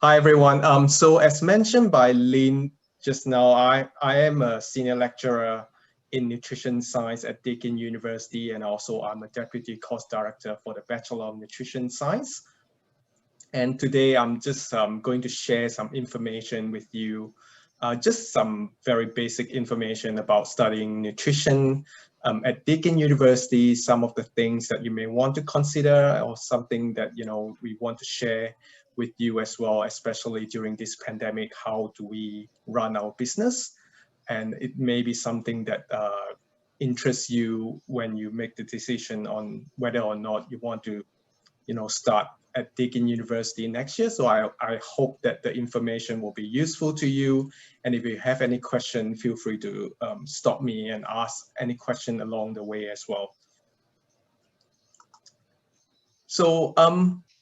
Hi everyone. So as mentioned by Lynn just now, I am a senior lecturer in nutrition science at Deakin University, and also I'm a deputy course director for the Bachelor of Nutrition Science. And today I'm just going to share some information with you, just some very basic information about studying nutrition at Deakin University, some of the things that you may want to consider or something that we want to share with you as well, especially during this pandemic. How do we run our business? And it may be something that interests you when you make the decision on whether or not you want to start at Deakin University next year. So I hope that the information will be useful to you. And if you have any question, feel free to stop me and ask any question along the way as well. So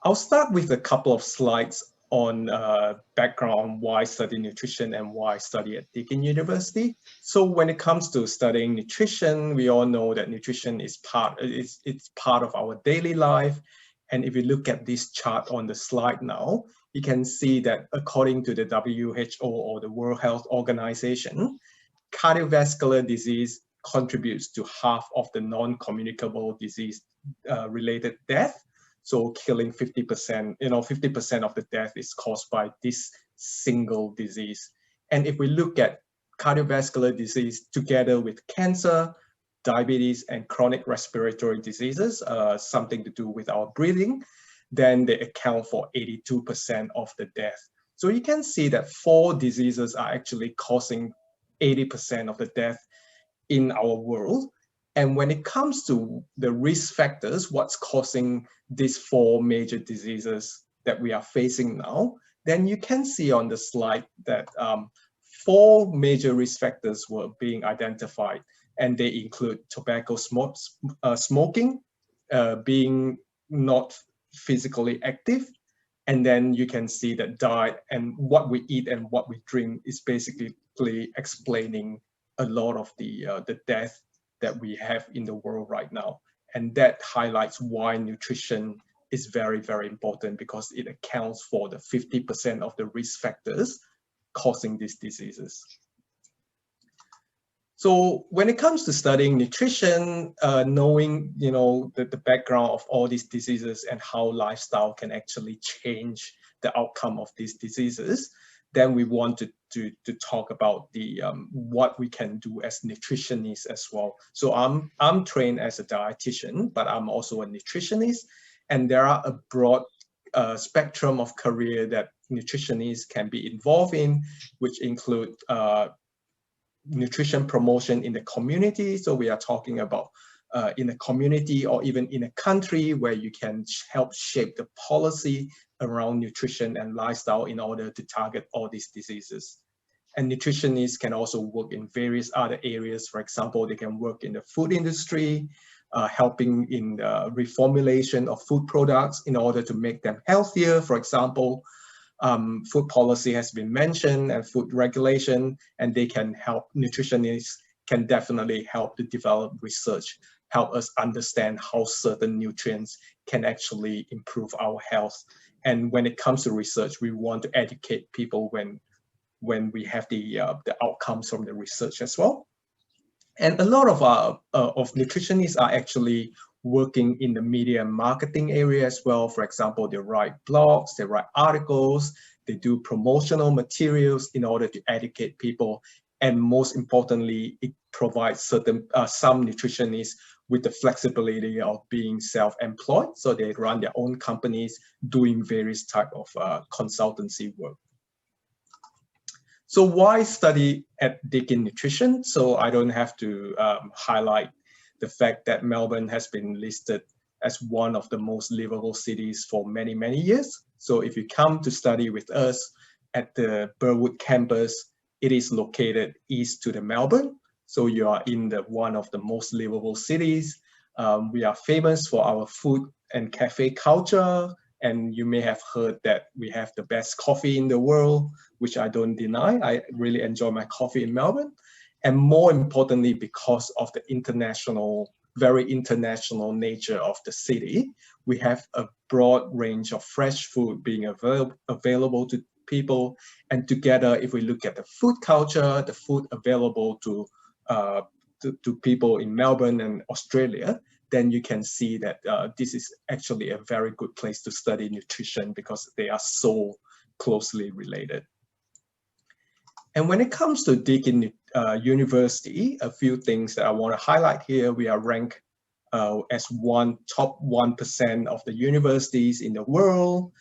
I'll start with a couple of slides on background on why study nutrition and why study at Deakin University. So when it comes to studying nutrition, we all know that nutrition is part of our daily life. And if you look at this chart on the slide now, you can see that according to the WHO, or the World Health Organization, cardiovascular disease contributes to half of the non-communicable disease related death. So killing 50%, 50% of the death is caused by this single disease. And if we look at cardiovascular disease together with cancer, diabetes, and chronic respiratory diseases, something to do with our breathing, then they account for 82% of the death. So you can see that 4 diseases are actually causing 80% of the death in our world. And when it comes to the risk factors, what's causing these 4 major diseases that we are facing now, then you can see on the slide that 4 major risk factors were being identified. And they include tobacco smoking, being not physically active. And then you can see that diet and what we eat and what we drink is basically explaining a lot of the death that we have in the world right now. And that highlights why nutrition is very, very important, because it accounts for the 50% of the risk factors causing these diseases. So when it comes to studying nutrition, knowing the background of all these diseases and how lifestyle can actually change the outcome of these diseases, then we wanted to talk about the what we can do as nutritionists as well. So I'm trained as a dietitian, but I'm also a nutritionist, and there are a broad spectrum of career that nutritionists can be involved in, which include nutrition promotion in the community. So we are talking about in a community or even in a country where you can help shape the policy around nutrition and lifestyle in order to target all these diseases. And nutritionists can also work in various other areas. For example, they can work in the food industry, helping in the reformulation of food products in order to make them healthier. For example, food policy has been mentioned, and food regulation, and they can help. Nutritionists can definitely help to develop research, help us understand how certain nutrients can actually improve our health. And when it comes to research, we want to educate people when we have the outcomes from the research as well. And a lot of nutritionists are actually working in the media and marketing area as well. For example, they write blogs, they write articles, they do promotional materials in order to educate people. And most importantly, it provides some nutritionists with the flexibility of being self-employed. So they run their own companies doing various type of consultancy work. So why study at Deakin Nutrition? So I don't have to highlight the fact that Melbourne has been listed as one of the most livable cities for many, many years. So if you come to study with us at the Burwood campus, it is located east to the Melbourne. So you are in one of the most livable cities. We are famous for our food and cafe culture. And you may have heard that we have the best coffee in the world, which I don't deny. I really enjoy my coffee in Melbourne. And more importantly, because of the international very international nature of the city, we have a broad range of fresh food being available to people. And together, if we look at the food culture, the food available to people in Melbourne and Australia, then you can see that this is actually a very good place to study nutrition because they are so closely related. And when it comes to Deakin University, a few things that I want to highlight here. We are ranked as top 1% of the universities in the world.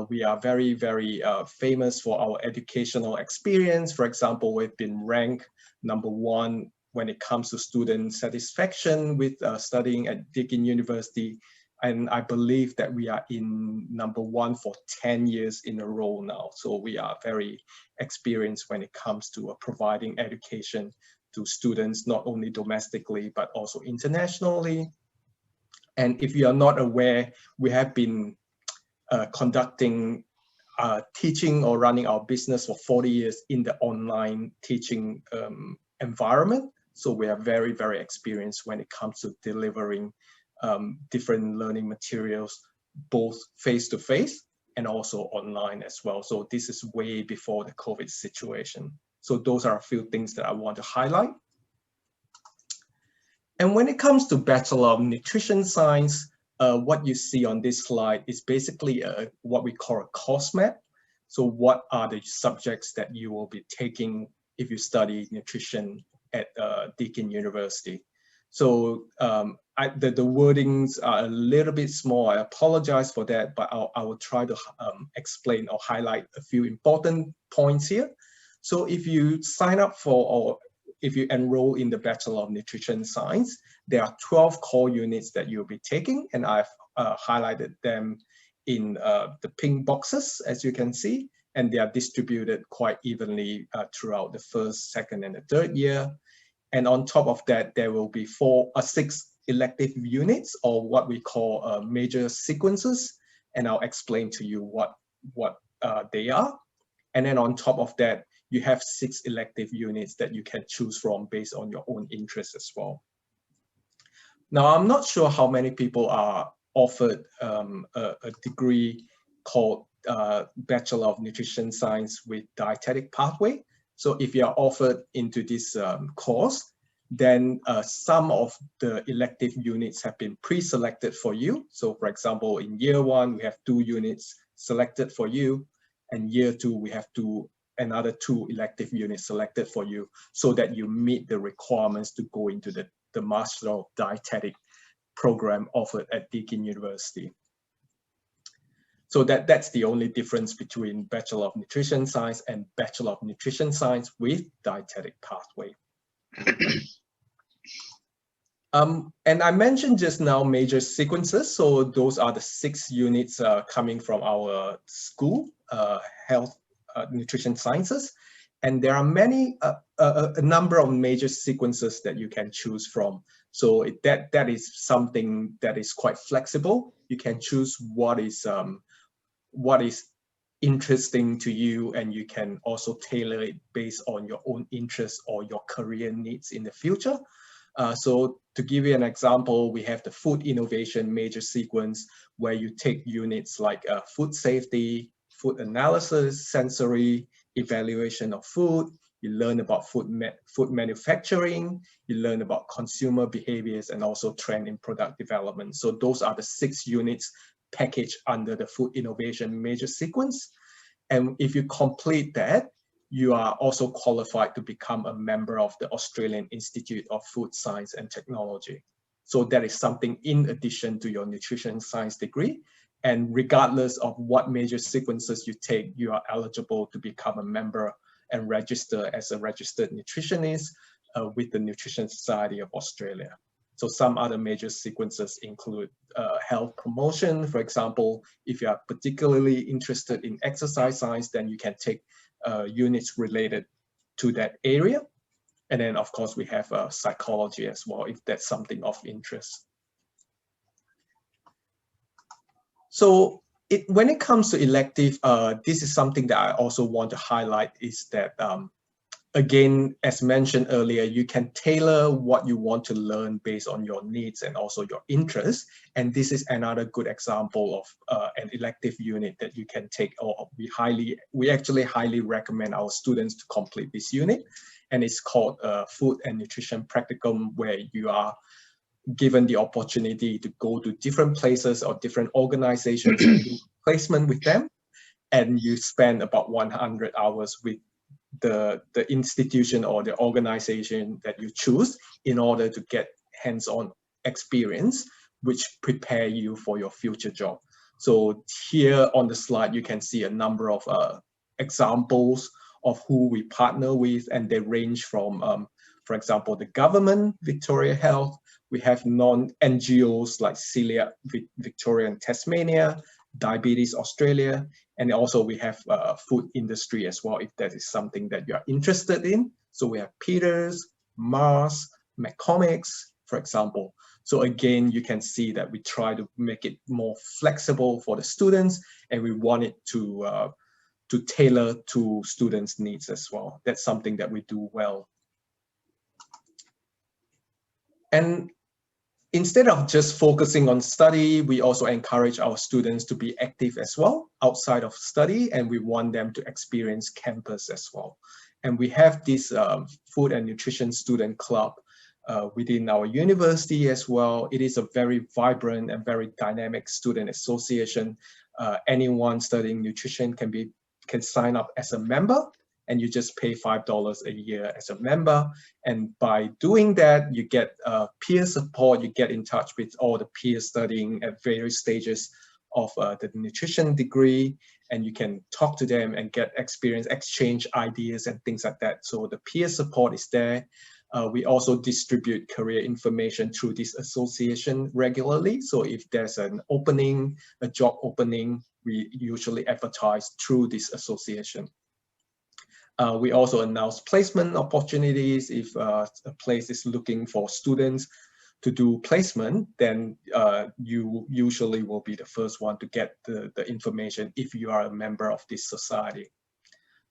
We are very, very famous for our educational experience. For example, we've been ranked #1 when it comes to student satisfaction with studying at Deakin University. And I believe that we are in #1 for 10 years in a row now. So we are very experienced when it comes to providing education to students, not only domestically, but also internationally. And if you are not aware, we have been conducting teaching or running our business for 40 years in the online teaching environment. So we are very, very experienced when it comes to delivering different learning materials, both face-to-face and also online as well. So this is way before the COVID situation. So those are a few things that I want to highlight. And when it comes to Bachelor of Nutrition Science, what you see on this slide is basically what we call a course map. So what are the subjects that you will be taking if you study nutrition at Deakin University? So the wordings are a little bit small. I apologize for that, but I will try to explain or highlight a few important points here. So if you sign up for, or if you enroll in the Bachelor of Nutrition Science, there are 12 core units that you'll be taking, and I've highlighted them in the pink boxes, as you can see, and they are distributed quite evenly throughout the first, second, and the third year. And on top of that, there will be 6 elective units, or what we call major sequences, and I'll explain to you what they are. And then on top of that, you have 6 elective units that you can choose from based on your own interests as well. Now, I'm not sure how many people are offered a degree called Bachelor of Nutrition Science with Dietetic Pathway. So if you are offered into this course, then some of the elective units have been pre-selected for you. So for example, in year 1, we have 2 units selected for you, and year 2, we have another 2 elective units selected for you, so that you meet the requirements to go into the Master of Dietetic program offered at Deakin University. So that's the only difference between Bachelor of Nutrition Science and Bachelor of Nutrition Science with Dietetic Pathway. And I mentioned just now major sequences. So those are the 6 units coming from our school, Health Nutrition Sciences. And there are a number of major sequences that you can choose from. So that is something that is quite flexible. You can choose what is interesting to you, and you can also tailor it based on your own interests or your career needs in the future. So to give you an example, we have the food innovation major sequence, where you take units like food safety, food analysis, sensory, evaluation of food. You learn about food manufacturing, you learn about consumer behaviors, and also trend in product development. So those are the 6 units packaged under the food innovation major sequence. And if you complete that, you are also qualified to become a member of the Australian Institute of Food Science and Technology. So that is something in addition to your nutrition science degree. And regardless of what major sequences you take, you are eligible to become a member and register as a registered nutritionist with the Nutrition Society of Australia. So some other major sequences include health promotion. For example, if you are particularly interested in exercise science, then you can take units related to that area. And then of course we have psychology as well, if that's something of interest. So when it comes to elective, this is something that I also want to highlight, is that again, as mentioned earlier, you can tailor what you want to learn based on your needs and also your interests. And this is another good example of an elective unit that you can take, or we actually highly recommend our students to complete this unit. And it's called Food and Nutrition Practicum, where you are given the opportunity to go to different places or different organizations and do placement with them. And you spend about 100 hours with the institution or the organization that you choose in order to get hands-on experience, which prepare you for your future job. So here on the slide, you can see a number of examples of who we partner with, and they range from, for example, the government, Victoria Health. We have non-NGOs like Celiac Victoria and Tasmania, Diabetes Australia, and also we have food industry as well, if that is something that you are interested in. So we have Peters, Mars, McCormick's, for example. So again, you can see that we try to make it more flexible for the students, and we want it to tailor to students' needs as well. That's something that we do well. And instead of just focusing on study, we also encourage our students to be active as well outside of study, and we want them to experience campus as well. And we have this Food and Nutrition Student Club within our university as well. It is a very vibrant and very dynamic student association. Anyone studying nutrition can sign up as a member, and you just pay $5 a year as a member. And by doing that, you get peer support, you get in touch with all the peers studying at various stages of the nutrition degree, and you can talk to them and get experience, exchange ideas and things like that. So the peer support is there. We also distribute career information through this association regularly. So if there's an opening, a job opening, we usually advertise through this association. We also announce placement opportunities. If a place is looking for students to do placement, then you usually will be the first one to get the information if you are a member of this society.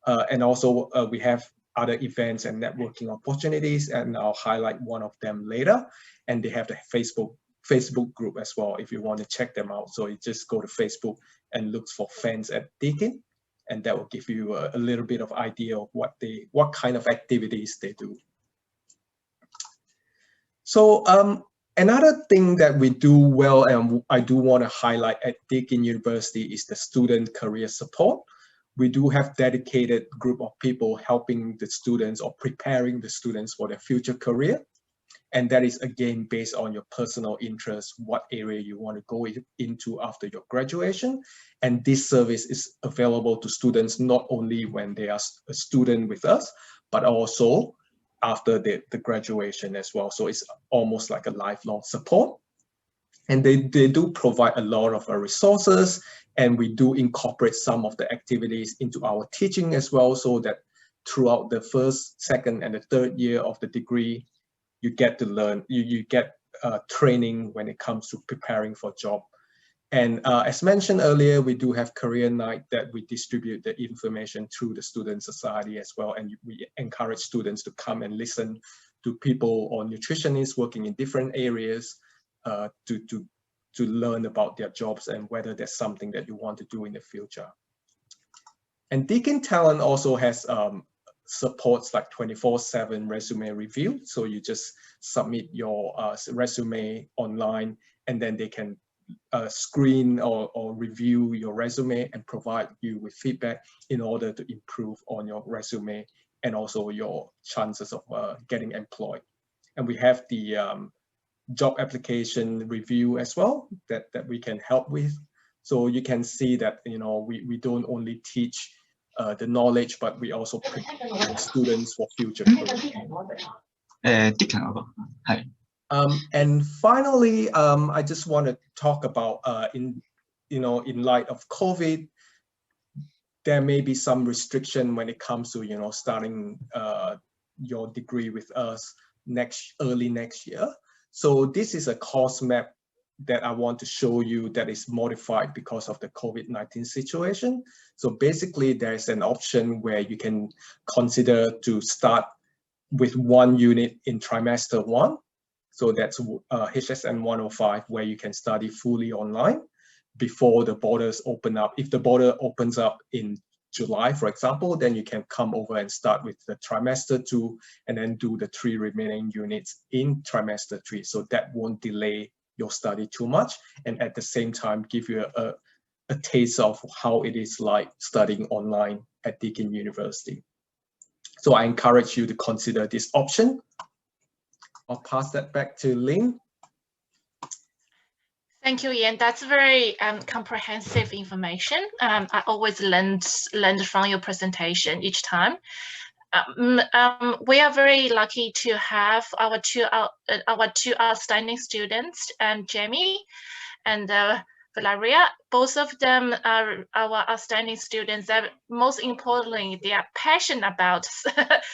And also we have other events and networking opportunities, and I'll highlight one of them later. And they have the Facebook group as well if you want to check them out. So you just go to Facebook and look for Fans at Deakin, and that will give you a little bit of idea of what kind of activities they do. So another thing that we do well, and I do want to highlight at Deakin University, is the student career support. We do have dedicated group of people helping the students or preparing the students for their future career. And that is again based on your personal interest, what area you want to go into after your graduation. And this service is available to students not only when they are a student with us, but also after the graduation as well. So it's almost like a lifelong support. And they do provide a lot of resources, and we do incorporate some of the activities into our teaching as well, so that throughout the first, second, and the third year of the degree, you get to learn, you get training when it comes to preparing for job. And as mentioned earlier, we do have career night that we distribute the information through the student society as well. And we encourage students to come and listen to people or nutritionists working in different areas to learn about their jobs and whether there's something that you want to do in the future. And Deakin Talent also has supports like 24/7 resume review. So you just submit your resume online, and then they can screen or review your resume and provide you with feedback in order to improve on your resume and also your chances of getting employed. And we have the job application review as well that we can help with. So you can see that, you know, we don't only teach the knowledge, but we also prepare students for future careers. And finally, I just want to talk about in light of COVID, there may be some restriction when it comes to starting your degree with us early next year. So this is a course map that I want to show you that is modified because of the COVID-19 situation. So basically, there's an option where you can consider to start with 1 unit in trimester 1. So that's HSN 105, where you can study fully online before the borders open up. If the border opens up in July, for example, then you can come over and start with the trimester 2 and then do the 3 remaining units in trimester 3. So that won't delay your study too much, and at the same time give you a taste of how it is like studying online at Deakin University. So I encourage you to consider this option. I'll pass that back to Lynn. Thank you, Ian. That's very comprehensive information. I always learned from your presentation each time. We are very lucky to have our two outstanding students, Jamie and Valeria. Both of them are our outstanding students. Most importantly, they are passionate about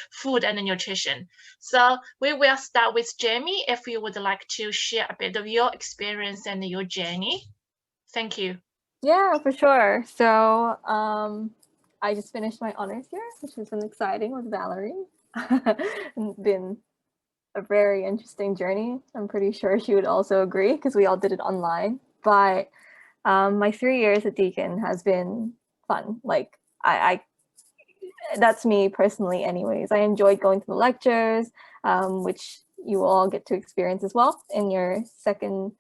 food and nutrition. So we will start with Jamie, if you would like to share a bit of your experience and your journey. Thank you. Yeah, for sure. So I just finished my honors year, which has been exciting with Valerie. It's been a very interesting journey. I'm pretty sure she would also agree because we all did it online. But my 3 years at Deakin has been fun. Like I that's me personally anyways. I enjoyed going to the lectures, which you will all get to experience as well in your second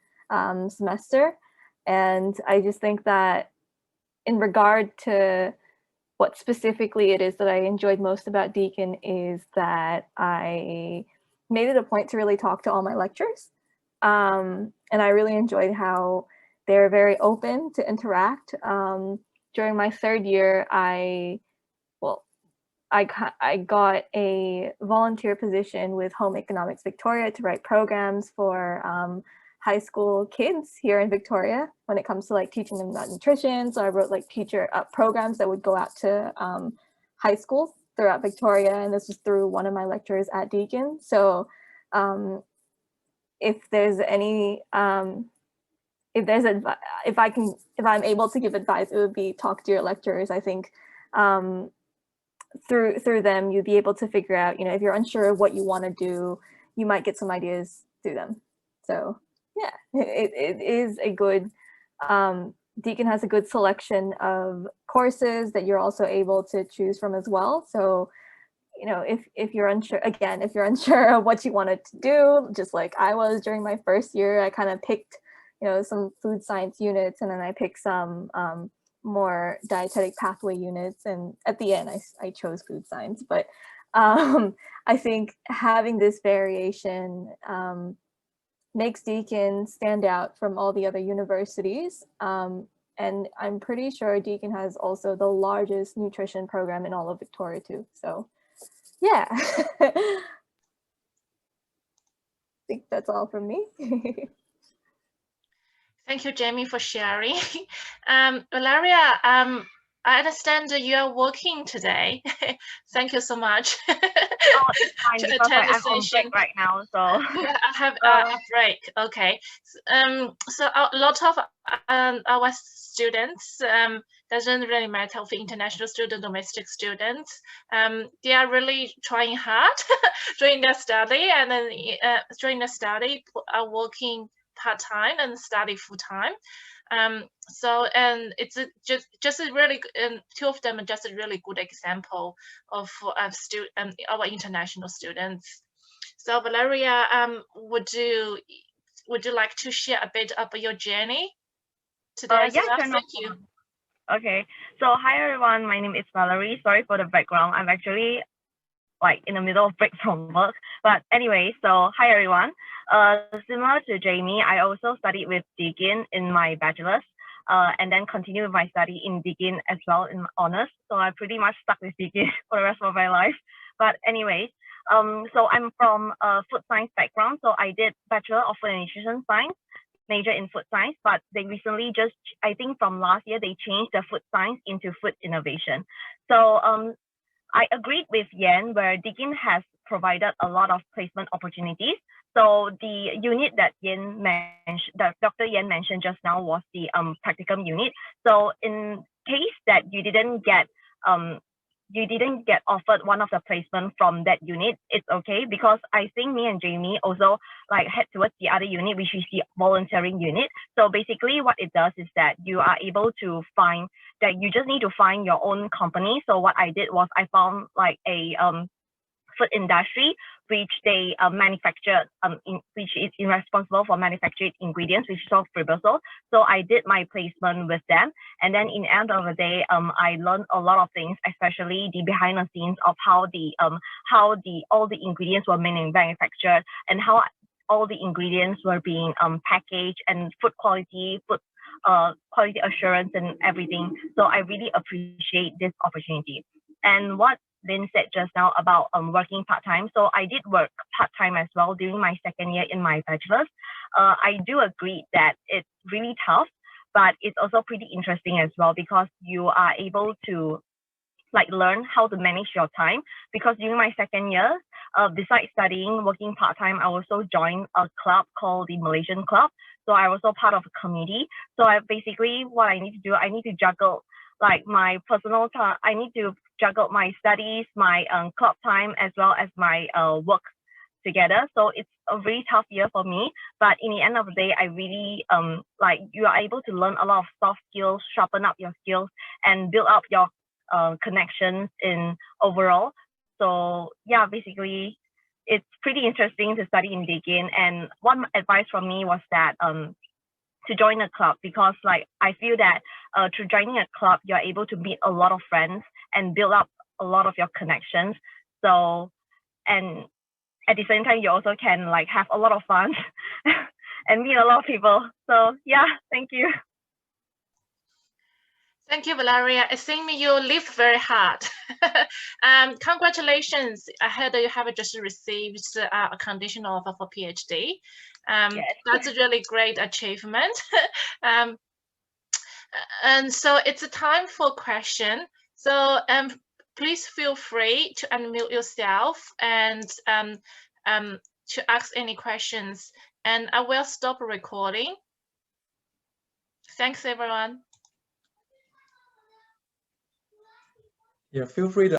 semester. And I just think that in regard to what specifically it is that I enjoyed most about Deakin is that I made it a point to really talk to all my lecturers. And I really enjoyed how they're very open to interact. During my 3rd year, I got a volunteer position with Home Economics Victoria to write programs for high school kids here in Victoria when it comes to like teaching them about nutrition. So I wrote like teacher programs that would go out to high schools throughout Victoria, and this was through one of my lecturers at Deakin. So if there's any if I'm able to give advice, it would be talk to your lecturers. I think through them you'd be able to figure out, you know, if you're unsure of what you want to do, you might get some ideas through them. So yeah, it is a good Deakin has a good selection of courses that you're also able to choose from as well. So, you know, if you're unsure, again, if you're unsure of what you wanted to do, just like I was during my 1st year, I kind of picked, you know, some food science units, and then I picked some more dietetic pathway units, and at the end I chose food science. But I think having this variation makes Deakin stand out from all the other universities. And I'm pretty sure Deakin has also the largest nutrition program in all of Victoria too. So yeah, I think that's all from me. Thank you, Jamie, for sharing. Valeria, I understand that you are working today. Thank you so much. Oh, it's fine to because attend the I'm on session. break right now, so. I have a break. Okay. So a lot of our students, doesn't really matter for international students, domestic students, they are really trying hard during their study, and then during the study are working part-time and study full-time. So, and it's just a really, two of them are just a really good example of our international students. So Valeria, would you like to share a bit about your journey today? Yeah, sure, Thank you. Okay, so hi everyone, my name is Valerie. Sorry for the background. I'm actually like in the middle of break from work. But anyway, so hi everyone. Similar to Jamie, I also studied with Deakin in my bachelor's, and then continued my study in Deakin as well in honors. So I pretty much stuck with Deakin for the rest of my life. But anyways, so I'm from a food science background. So I did Bachelor of Food and Nutrition Science, major in food science, but they recently just, I think from last year, they changed the food science into food innovation. So I agreed with Yan where Deakin has provided a lot of placement opportunities. So the unit that Dr. Yen mentioned just now was the practicum unit. So in case that you didn't get offered one of the placement from that unit, it's okay, because I think me and Jamie also like head towards the other unit, which is the volunteering unit. So basically what it does is that you are able to find that you just need to find your own company. So what I did was I found like a food industry which they manufacture, which is responsible for manufacturing ingredients, which is called Fibrosol. So I did my placement with them, and then in the end of the day, I learned a lot of things, especially the behind the scenes of how all the ingredients were manufactured and how all the ingredients were being packaged, and food quality, quality assurance and everything. So I really appreciate this opportunity. And what Lynn said just now about working part-time. So I did work part-time as well during my second year in my bachelor's. I do agree that it's really tough, but it's also pretty interesting as well, because you are able to like learn how to manage your time. Because during my second year, besides studying, working part-time, I also joined a club called the Malaysian Club. So I was also part of a committee. So what I need to do, I need to juggle like my personal time. I need to juggle my studies, my club time, as well as my work together. So it's a really tough year for me. But in the end of the day, I really like you are able to learn a lot of soft skills, sharpen up your skills, and build up your connections in overall. So yeah, basically, it's pretty interesting to study in Deakin. And one advice from me was that to join a club, because like I feel that through joining a club, you're able to meet a lot of friends and build up a lot of your connections. So, and at the same time, you also can like have a lot of fun and meet a lot of people. So yeah, thank you. Thank you, Valeria. It seems you lived very hard. Congratulations. I heard that you have just received a conditional offer for PhD. Yes. That's a really great achievement. And so it's a time for question. So please feel free to unmute yourself and to ask any questions. And I will stop recording. Thanks, everyone. Yeah, feel free to